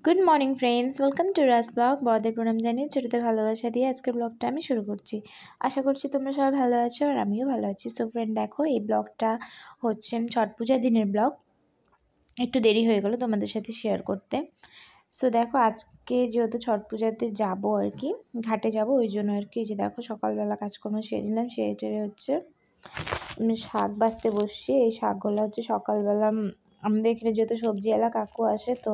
Good morning friends, welcome to রাস blog. বড়দের প্রণাম জানিয়ে ছোটোতে ভালোবাসা দিয়ে আজকের ব্লগটা আমি শুরু করছি। আশা করছি তোমরা সবাই ভালো আছো আর আমিও ভালো আছি। সো ফ্রেন্ড, দেখো এই ব্লগটা হচ্ছে ছট পূজার দিনের ব্লগ। একটু দেরি হয়ে গেল তোমাদের সাথে শেয়ার করতে। সো দেখো, আজকে যেহেতু ছট পূজাতে যাবো আর কি, ঘাটে যাব, ওই জন্য আর কি যে দেখো সকালবেলা কাজকর্ম সেরে নিলাম। সেরে হচ্ছে শাক বাছতে বসছি। এই শাকগুলো হচ্ছে সকালবেলা আমাদের এখানে যেহেতু সবজিওয়ালা কাকু আসে, তো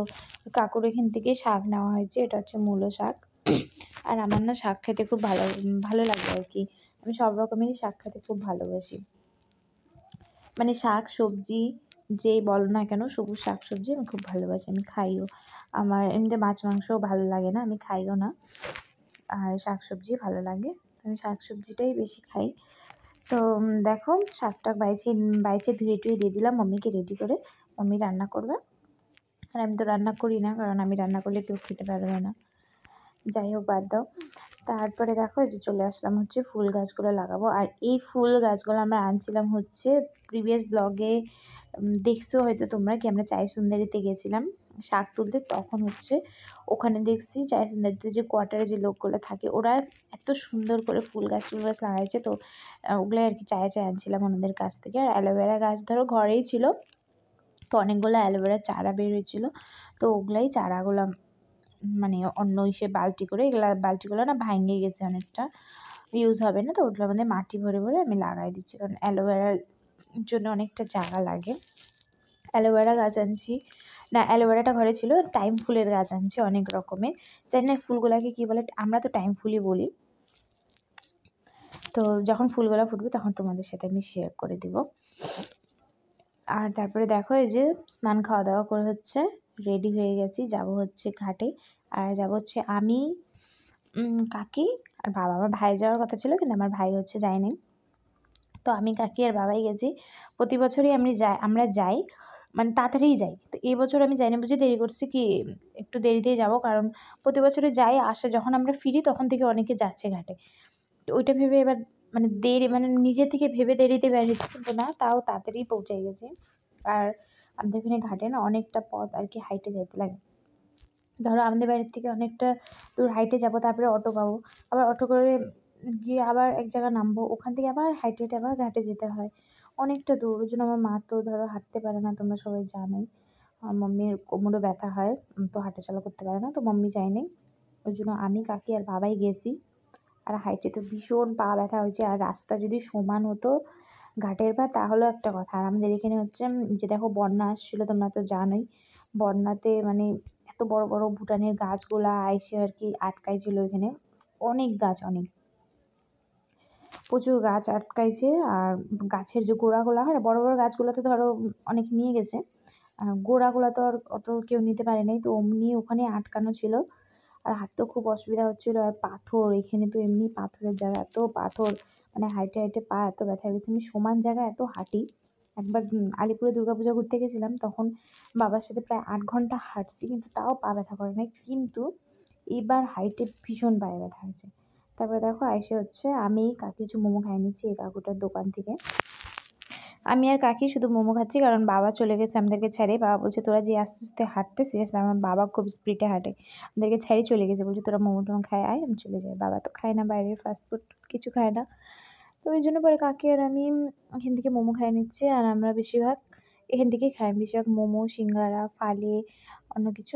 কাকুর এখান থেকে শাক নেওয়া হয়েছে। এটা হচ্ছে মূলো শাক। আর আমার না শাক খেতে খুব ভালো ভালো লাগে আর কি। আমি সব রকমেরই শাক খেতে খুব ভালোবাসি, মানে শাক সবজি যেই বলো না কেন, সবুজ শাক সবজি আমি খুব ভালোবাসি, আমি খাইও। আমার এমনিতে মাছ মাংসও ভালো লাগে না, আমি খাইও না। আর শাক সবজি ভালো লাগে, আমি শাক সবজিটাই বেশি খাই। তো দেখো শাকটা বাইছে ধুয়ে টুয়ে দিয়ে দিলাম মাম্মিকে রেডি করে। মাম্মি রান্না করবে, আর আমি তো রান্না করি না, কারণ আমি রান্না করলে কেউ খেতে পারবে না। যাই হোক, বাদ দাও। তারপরে দেখো যে চলে আসলাম হচ্ছে ফুল গাছগুলো লাগাবো। আর এই ফুল গাছগুলো আমরা আনছিলাম হচ্ছে প্রিভিয়াস ব্লগে দেখছো হয়তো তোমরা, কি আমরা চাই সুন্দরীতে গেছিলাম শাক তুলতে। তখন হচ্ছে ওখানে দেখছি চাই সুন্দরীতে যে কোয়ার্টারে যে লোকগুলো থাকে, ওরা এত সুন্দর করে ফুল গাছ লাগাইছে। তো ওগুলো আর কি চায়ে আনছিলাম ওনাদের কাছ থেকে। আর অ্যালোভেরা গাছ ধরো ঘরেই ছিল, তো অনেকগুলো অ্যালোভেরা চারা বের হয়েছিল। তো ওগুলাই চারাগুলো মানে অন্য ইসে বালতি করে, এগুলা বালতিগুলো না ভাঙে গেছে, অনেকটা ইউজ হবে না। তো ওগুলোর মধ্যে মাটি ভরে ভরে আমি লাগাই দিচ্ছি, কারণ অ্যালোভেরার জন্য অনেকটা জায়গা লাগে। অ্যালোভেরা গাছ আনছি না, অ্যালোভেরাটা ঘরে ছিল। টাইম ফুলের গাছ আনছি অনেক রকমের, জানি না ফুলগুলাকে কী বলে, আমরা তো টাইম ফুলই বলি। তো যখন ফুলগুলো ফুটবে তখন তোমাদের সাথে আমি শেয়ার করে দিব। আর তারপরে দেখো এই যে স্নান খাওয়া দাওয়া করে হচ্ছে রেডি হয়ে গেছি, যাব হচ্ছে ঘাটে। আর যাব হচ্ছে আমি, কাকি আর বাবা। আমার ভাই যাওয়ার কথা ছিল, কিন্তু আমার ভাই হচ্ছে যায়নি। তো আমি, কাকি আর বাবাই গেছি। প্রতি বছরই আমরা যাই, মানে তাড়াতাড়িই যাই। তো এই বছর আমি যাইনি বুঝে দেরি করছি, কি একটু দেরিতেই যাব, কারণ প্রতি বছরে যাই, আসে যখন আমরা ফিরি তখন থেকে অনেকে যাচ্ছে ঘাটে। তো ওইটা ভেবে এবার মানে দেরি, মানে নিজে থেকে ভেবে দেরিতে বের হচ্ছে, কিন্তু না তাও তাড়াতাড়ি পৌঁছে গেছি। আর আমাদের এখানে ঘাটে না অনেকটা পথ আর কি হাইটে যেতে লাগে। ধরো আমাদের বাড়ির থেকে অনেকটা দূর হাইটে যাব, তারপরে অটো পাবো, আবার অটো করে গিয়ে আবার এক জায়গায় নামবো, ওখান থেকে আবার হাইটে হেঁটে আবার ঘাটে যেতে হয়, অনেকটা দূর। ওই জন্য আমার মা তো ধরো হাঁটতে পারে না, তোমরা সবাই জানোই। আমার মাম্মির কোমরে ব্যথা হয়, তো হাঁটাচলা করতে পারে না, তো মাম্মি যায়নি। ওই জন্য আমি, কাকি আর বাবাই গেছি। আর হাইটে তো ভীষণ পা ব্যথা হয়েছে। আর রাস্তা যদি সমান হতো ঘাটের পা, তাহলেও একটা কথা। আর আমাদের এখানে হচ্ছে যে দেখো বন্যা আসছিলো, তোমরা তো জানোই। বন্যাতে মানে এত বড় বড় ভুটানের গাছগুলা আইসে আর কি আটকাইছিল এখানে, অনেক গাছ, অনেক প্রচুর গাছ আটকাইছে। আর গাছের যে গোড়াগুলো হয় না, বড় বড় গাছগুলো তো ধরো অনেক নিয়ে গেছে, গোড়াগুলো তো আর অত কেউ নিতে পারে নাই, তো অমনি ওখানে আটকানো ছিল। আর হাঁটতেও খুব অসুবিধা হচ্ছিলো। আর পাথর, এখানে তো এমনি পাথরের জায়গা, এত পাথর, মানে হাইটে হাইটে পা এত ব্যথা গেছে। আমি সমান জায়গায় এত হাঁটি। একবার আলিপুরে দুর্গাপূজা ঘুরতে গেছিলাম, তখন বাবার সাথে প্রায় 8 ঘন্টা হাঁটছি, কিন্তু তাও পা ব্যথা করে নাই। কিন্তু এবার হাইটে ভীষণ পায়ে ব্যথা হয়েছে। তারপরে দেখো আইসে হচ্ছে আমি, কাকি কিছু মোমো খাই নিচ্ছি এই কাকুটার দোকান থেকে। আমি আর কাকি শুধু মোমো খাচ্ছি, কারণ বাবা চলে গেছে আমাদেরকে ছেড়ে। বাবা বলছে তোরা যে আস্তে আস্তে হাঁটতেছিস, আমার বাবা খুব স্পিডে হাঁটে, আমাদেরকে ছেড়ে চলে গেছে, বলছে তোরা মোমো টোমো খায় আয়, আমি চলে যাই। বাবা তো খায় না, বাইরের ফাস্টফুড কিছু খায় না। তো ওই জন্য পরে কাকি আর আমি এখান থেকে মোমো খাই নিচ্ছি। আর আমরা বেশিরভাগ এখান থেকেই খাই, বেশিরভাগ মোমো, সিঙ্গারা, ফালে, অন্য কিছু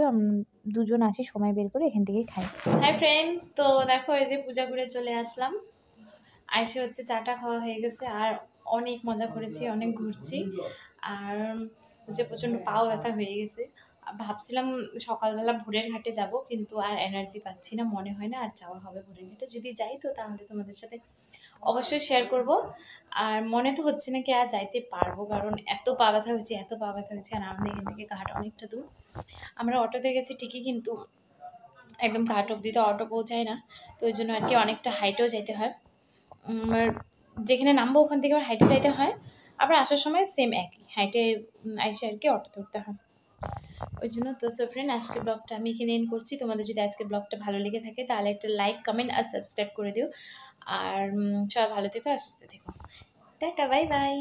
দুজন আসি সময় বের করে এখান থেকেই খাই। হাই ফ্রেন্ডস, তো দেখো এই যে পূজা করে চলে আসলাম। আইসে হচ্ছে চাটা খাওয়া হয়ে গেছে, আর অনেক মজা করেছি, অনেক ঘুরছি। আর হচ্ছে প্রচণ্ড পাও ব্যথা হয়ে গেছে। ভাবছিলাম সকালবেলা ভোরের ঘাটে যাব, কিন্তু আর এনার্জি পাচ্ছি না, মনে হয় না আর যাওয়া হবে ভোরের ঘাটে। যদি যাই তো তাহলে তোমাদের সাথে অবশ্যই শেয়ার করব। আর মনে তো হচ্ছে না কি আর যাইতে পারবো, কারণ এত পা ব্যথা হয়েছে, এত পা ব্যথা হয়েছে। আর আমাদের এখান থেকে ঘাট অনেকটা দূর, আমরা অটোতে গেছি ঠিকই, কিন্তু একদম ঘাট অব্দি তো অটো পৌঁছায় না। তো ওই জন্য আর কি অনেকটা হাইটেও যেতে হয়। যেখানে নামবো ওখান থেকে আবার হাইটে যাইতে হয়, আবার আসার সময় সেম একই হাইটে আইসে আর কি অটো ধরতে হয়। ওই জন্য তো সো ফ্রেন্ড, আজকের ব্লগটা আমি এখানে এন্ড করছি। তোমাদের যদি আজকের ব্লগটা ভালো লেগে থাকে তাহলে একটা লাইক, কমেন্ট আর সাবস্ক্রাইব করে দিও। আর সবাই ভালো থেকো আর সুস্থ থেকো। Tata, bye bye.